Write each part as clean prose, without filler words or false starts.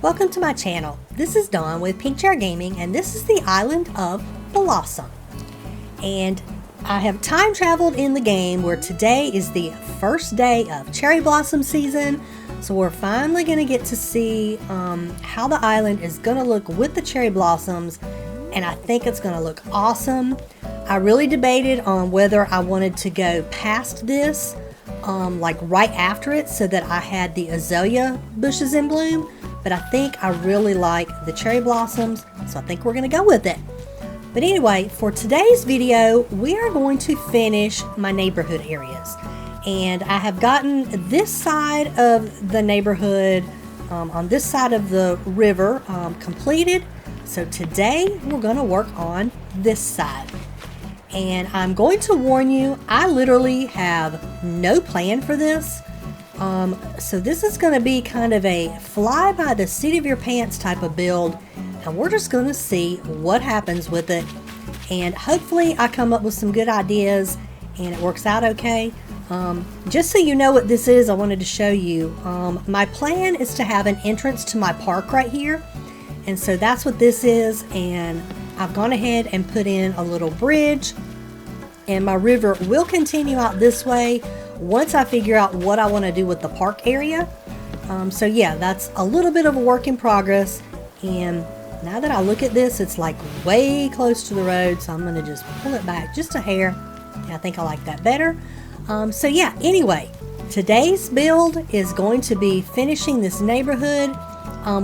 Welcome to my channel. This is Dawn with Pink Chair Gaming, and this is the island of Blossom. And I have time traveled in the game where today is the first day of cherry blossom season. So we're finally going to get to see how the island is going to look with the cherry blossoms. And I think it's going to look awesome. I really debated on whether I wanted to go past this, like right after it, so that I had the azalea bushes in bloom. But I think I really like the cherry blossoms, so I think we're going to go with it. But anyway, for today's video, we are going to finish my neighborhood areas. And I have gotten this side of the neighborhood, on this side of the river, completed. So today, we're going to work on this side. And I'm going to warn you, I literally have no plan for this. So this is going to be kind of a fly by the seat of your pants type of build, and we're just going to see what happens with it, and hopefully I come up with some good ideas and it works out okay. Just so you know what this is, I wanted to show you, my plan is to have an entrance to my park right here, and so that's what this is. And I've gone ahead and put in a little bridge, and my river will continue out this way once I figure out what I want to do with the park area. So yeah, that's a little bit of a work in progress, and now that I look at this, it's like way close to the road, so I'm going to just pull it back just a hair, and I think I like that better. So yeah, anyway, today's build is going to be finishing this neighborhood,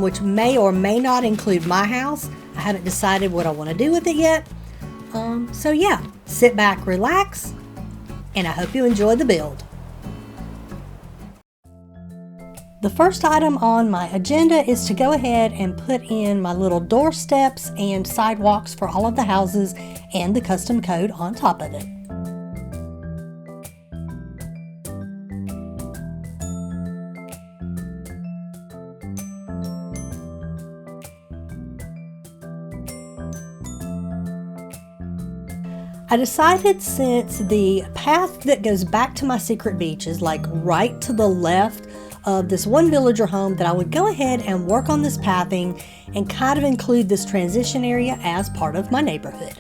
which may or may not include my house. I haven't decided what I want to do with it yet. So yeah, sit back, relax, and I hope you enjoy the build. The first item on my agenda is to go ahead and put in my little doorsteps and sidewalks for all of the houses and the custom code on top of it. I decided, since the path that goes back to my secret beach is like right to the left of this one villager home, that I would go ahead and work on this pathing and kind of include this transition area as part of my neighborhood.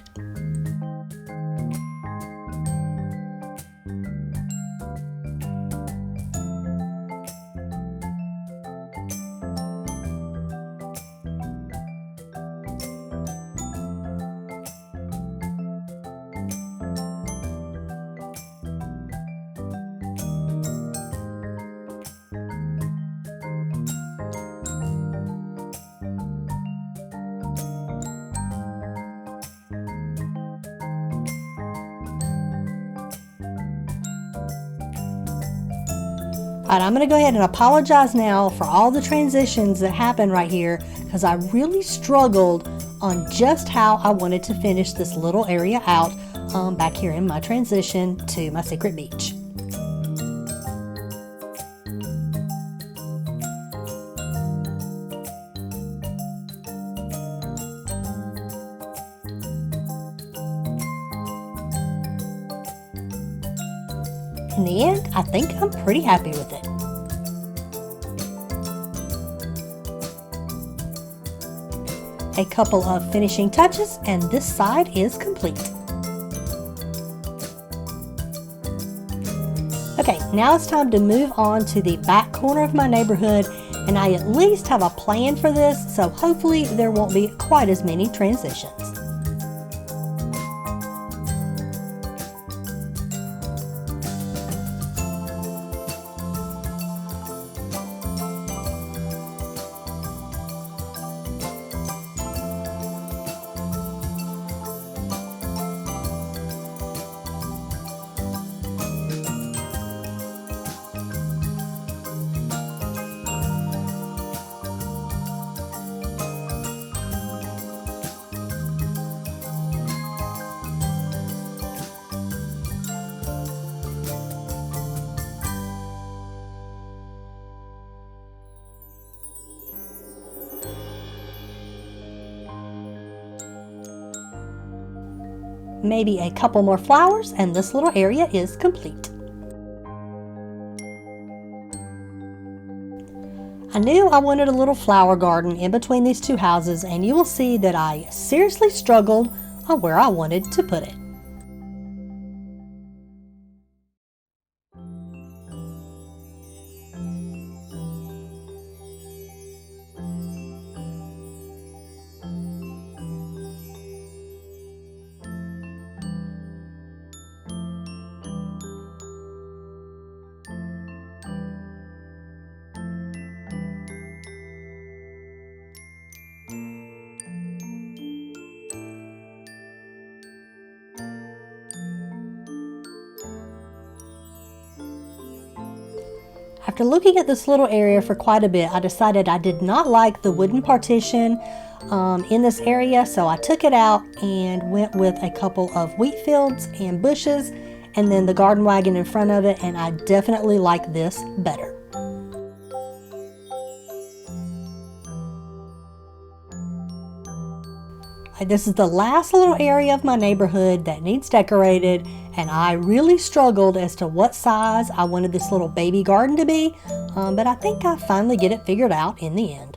Alright, I'm going to go ahead and apologize now for all the transitions that happen right here, because I really struggled on just how I wanted to finish this little area out back here in my transition to my secret beach. In the end, I think I'm pretty happy with it. A couple of finishing touches, and this side is complete. Okay, now it's time to move on to the back corner of my neighborhood, and I at least have a plan for this, so hopefully there won't be quite as many transitions. Maybe a couple more flowers, and this little area is complete. I knew I wanted a little flower garden in between these two houses, and you will see that I seriously struggled on where I wanted to put it. After looking at this little area for quite a bit, I decided I did not like the wooden partition in this area, so I took it out and went with a couple of wheat fields and bushes and then the garden wagon in front of it, and I definitely like this better. This is the last little area of my neighborhood that needs decorated, and I really struggled as to what size I wanted this little baby garden to be, but I think I finally get it figured out in the end.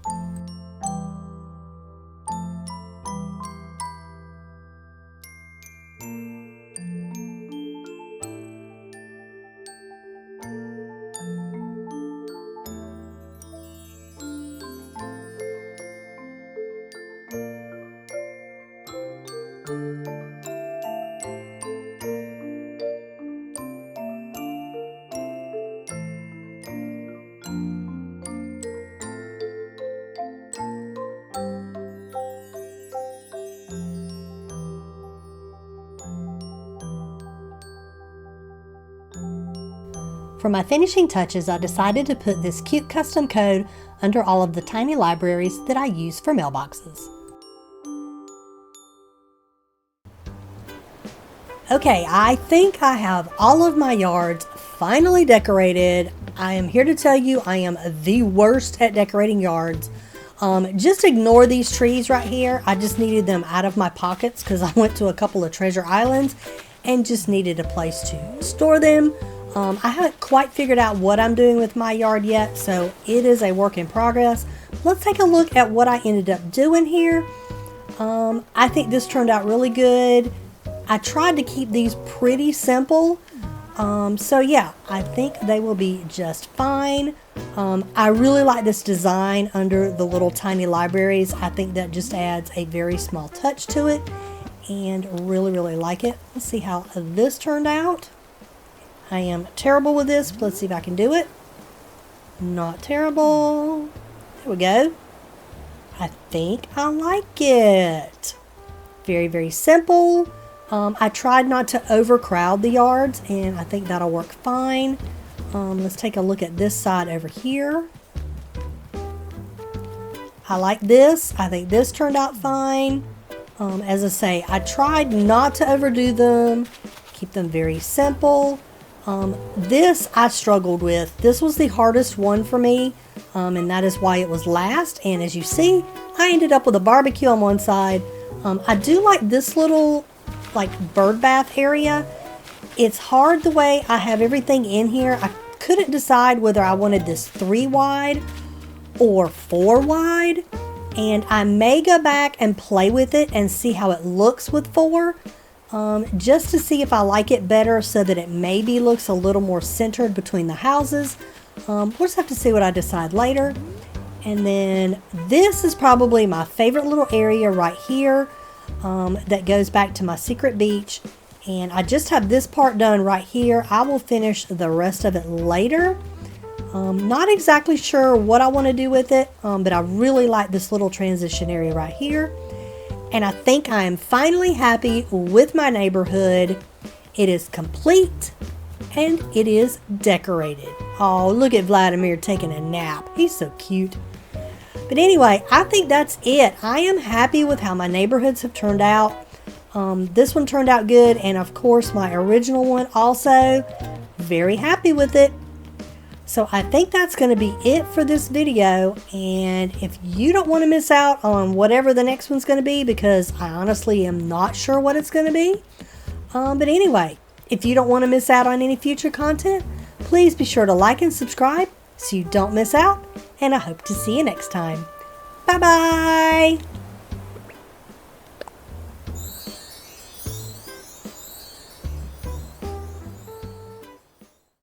For my finishing touches, I decided to put this cute custom code under all of the tiny libraries that I use for mailboxes. Okay, I think I have all of my yards finally decorated. I am here to tell you I am the worst at decorating yards. Just ignore these trees right here. I just needed them out of my pockets because I went to a couple of treasure islands and just needed a place to store them. I haven't quite figured out what I'm doing with my yard yet, so it is a work in progress. Let's take a look at what I ended up doing here. I think this turned out really good. I tried to keep these pretty simple. So yeah, I think they will be just fine. I really like this design under the little tiny libraries. I think that just adds a very small touch to it and really like it. Let's see how this turned out. I am terrible with this, but let's see if I can do it. Not terrible. There we go. I think I like it. Very simple. I tried not to overcrowd the yards, and I think that'll work fine. Let's take a look at this side over here. I like this. I think this turned out fine. As I say, I tried not to overdo them, keep them very simple. This I struggled with. This was the hardest one for me, and that is why it was last. And as you see, I ended up with a barbecue on one side. I do like this little bird bath area. It's hard the way I have everything in here. I couldn't decide whether I wanted this 3 wide or 4 wide, and I may go back and play with it and see how it looks with 4. Just to see if I like it better so that it maybe looks a little more centered between the houses. We'll just have to see what I decide later. And then this is probably my favorite little area right here that goes back to my secret beach. And I just have this part done right here. I will finish the rest of it later. Not exactly sure what I want to do with it, but I really like this little transition area right here. And I think I am finally happy with my neighborhood. It is complete and it is decorated. Oh, look at Vladimir taking a nap. He's so cute. But anyway, I think that's it. I am happy with how my neighborhoods have turned out. This one turned out good, and of course my original one also. Very happy with it. So I think that's going to be it for this video, and if you don't want to miss out on whatever the next one's going to be, because I honestly am not sure what it's going to be, but anyway, if you don't want to miss out on any future content, please be sure to like and subscribe. so you don't miss out, and I hope to see you next time. Bye-bye!